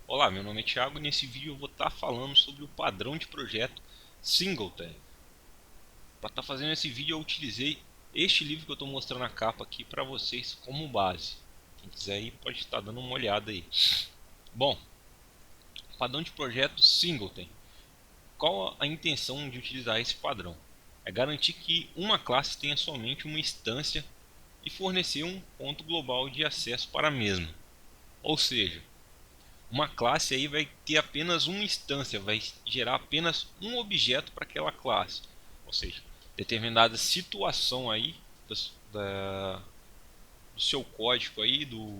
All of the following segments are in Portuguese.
Olá, meu nome é Thiago e nesse vídeo eu vou estar falando sobre o padrão de projeto Singleton. Para estar fazendo esse vídeo eu utilizei este livro que eu estou mostrando a capa aqui para vocês como base. Quem quiser aí pode estar dando uma olhada aí. Bom, padrão de projeto Singleton. Qual a intenção de utilizar esse padrão? É garantir que uma classe tenha somente uma instância e fornecer um ponto global de acesso para a mesma. Ou seja, uma classe aí vai ter apenas uma instância, vai gerar apenas um objeto para aquela classe. Ou seja, determinada situação aí do seu código aí, do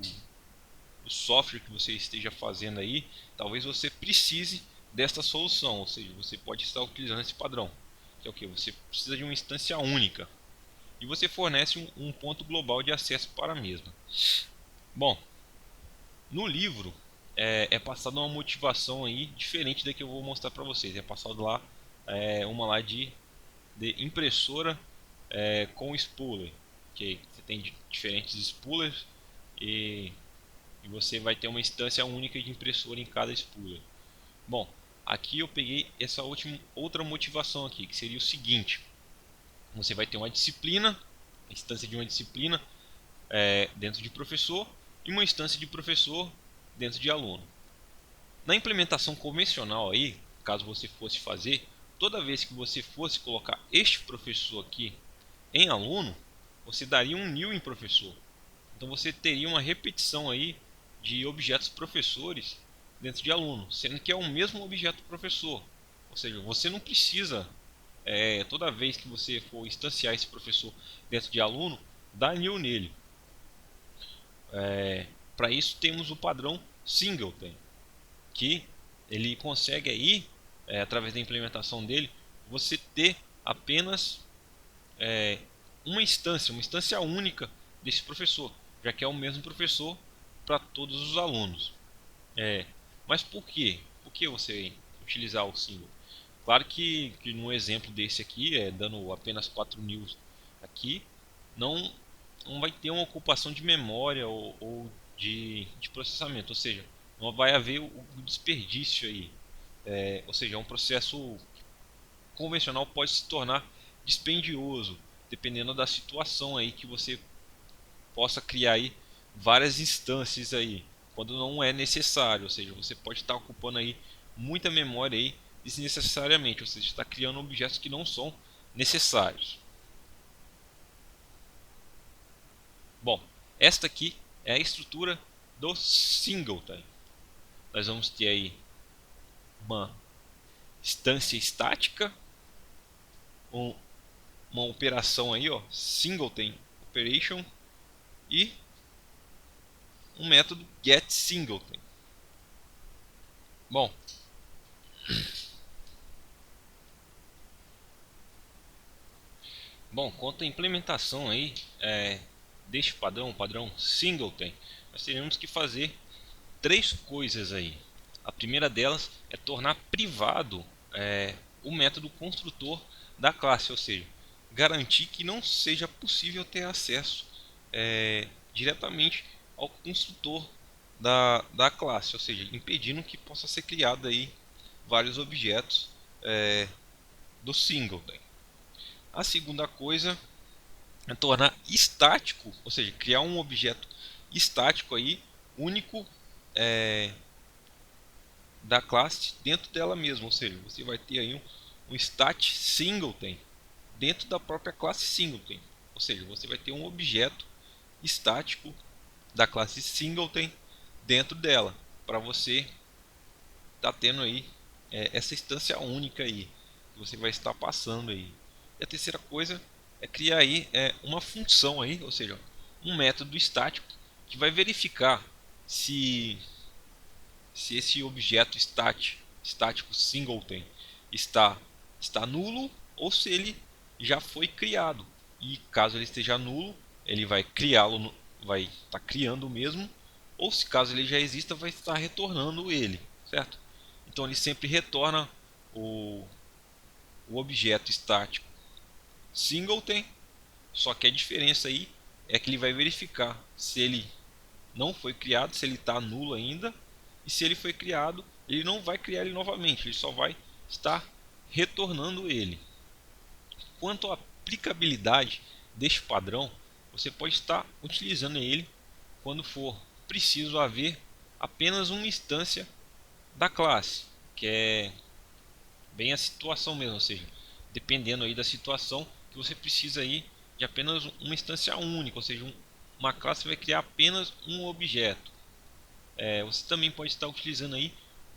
software que você esteja fazendo aí, talvez você precise desta solução. Ou seja, você pode estar utilizando esse padrão. Que é o que? Você precisa de uma instância única. E você fornece um ponto global de acesso para a mesma. Bom, no livro é passada uma motivação aí diferente da que eu vou mostrar para vocês. É passado lá uma lá de impressora com spooler, que você tem diferentes spoolers e, e você vai ter uma instância única de impressora em cada spooler. Bom, aqui eu peguei essa outra motivação aqui, que seria o seguinte: você vai ter uma disciplina, a instância de uma disciplina dentro de professor e uma instância de professor dentro de aluno. Na implementação convencional aí, caso você fosse fazer, toda vez que você fosse colocar este professor aqui em aluno, você daria um new em professor. Então você teria uma repetição aí de objetos professores dentro de aluno, sendo que é o mesmo objeto professor. Ou seja, você não precisa, toda vez que você for instanciar esse professor dentro de aluno, dar new nele. Para isso temos o padrão singleton, que ele consegue aí, através da implementação dele, você ter apenas uma instância única desse professor, já que é o mesmo professor para todos os alunos. Mas por quê? Por que você utilizar o single? Claro que no exemplo desse aqui, dando apenas 4 nils aqui, não, não vai ter uma ocupação de memória ou de processamento, ou seja, não vai haver o desperdício aí. Ou seja, um processo convencional pode se tornar dispendioso, dependendo da situação aí que você possa criar aí várias instâncias aí, quando não é necessário, ou seja, você pode estar ocupando aí muita memória aí desnecessariamente, ou seja, está criando objetos que não são necessários. Bom, esta aqui é a estrutura do singleton. Nós vamos ter aí uma instância estática, um, uma operação aí, ó, singleton operation e um método getSingleton. Bom, quanto à implementação aí deste padrão, o padrão singleton, nós teremos que fazer três coisas aí. A primeira delas é tornar privado o método construtor da classe, ou seja, garantir que não seja possível ter acesso diretamente ao construtor da classe, ou seja, impedindo que possa ser criado aí vários objetos do singleton. A segunda coisa é tornar estático, ou seja, criar um objeto estático aí único da classe dentro dela mesma, ou seja, você vai ter aí um stat singleton dentro da própria classe singleton, ou seja, você vai ter um objeto estático da classe singleton dentro dela, para você estar tendo aí essa instância única aí que você vai estar passando aí. E a terceira coisa é criar aí uma função aí, ou seja, um método estático que vai verificar se esse objeto estático singleton está nulo ou se ele já foi criado. E caso ele esteja nulo, ele vai criá-lo, vai estar criando o mesmo, ou se caso ele já exista, vai estar retornando ele, certo? Então ele sempre retorna o, o objeto estático singleton, só que a diferença aí é que ele vai verificar se ele não foi criado, se ele está nulo ainda, e se ele foi criado, ele não vai criar ele novamente, ele só vai estar retornando ele. Quanto à aplicabilidade deste padrão, você pode estar utilizando ele quando for preciso haver apenas uma instância da classe, que é bem a situação mesmo, ou seja, dependendo aí da situação que você precisa aí de apenas uma instância única, ou seja, uma classe vai criar apenas um objeto. Você também pode estar utilizando aí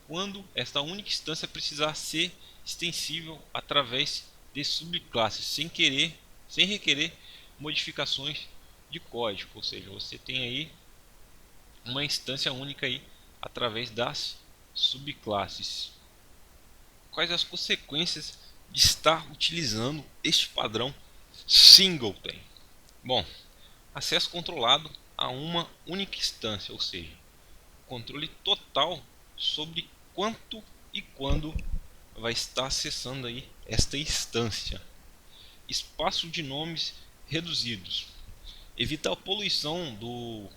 quando esta única instância precisar ser extensível através de subclasses, sem requerer modificações de código, ou seja, você tem aí uma instância única aí através das subclasses. Quais as consequências de estar utilizando este padrão singleton? Bom, acesso controlado a uma única instância, ou seja, controle total sobre quanto e quando vai estar acessando aí esta instância. Espaço de nomes reduzidos. Evita a poluição do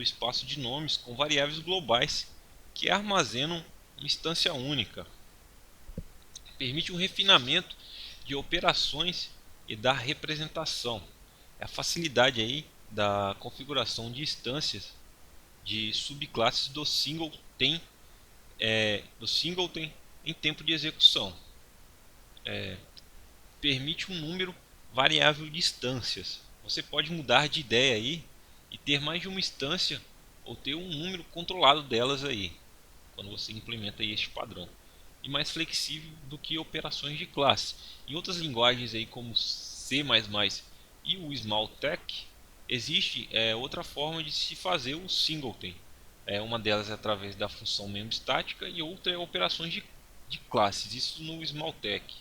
espaço de nomes com variáveis globais que armazenam uma instância única. Permite um refinamento de operações e da representação. A facilidade aí da configuração de instâncias de subclasses do singleton em tempo de execução. Permite um número variável de instâncias. Você pode mudar de ideia aí e ter mais de uma instância ou ter um número controlado delas aí quando você implementa aí este padrão. E mais flexível do que operações de classe. Em outras linguagens aí como C++ e o Smalltalk, existe outra forma de se fazer o singleton. Uma delas é através da função memStática e outra é operações de classes, isso no Smalltalk,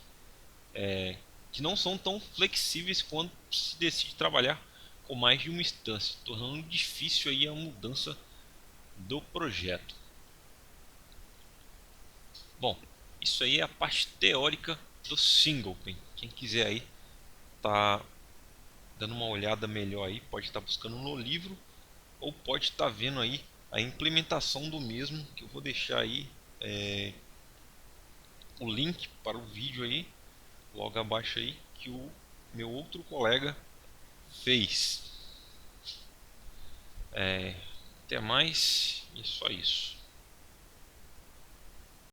que não são tão flexíveis quando se decide trabalhar com mais de uma instância, tornando difícil aí a mudança do projeto. Bom, isso aí é a parte teórica do singleton. Quem quiser aí tá dando uma olhada melhor aí, pode estar buscando no livro ou pode estar vendo aí a implementação do mesmo, que eu vou deixar aí o link para o vídeo aí logo abaixo aí que o meu outro colega fez. Até mais e é só isso.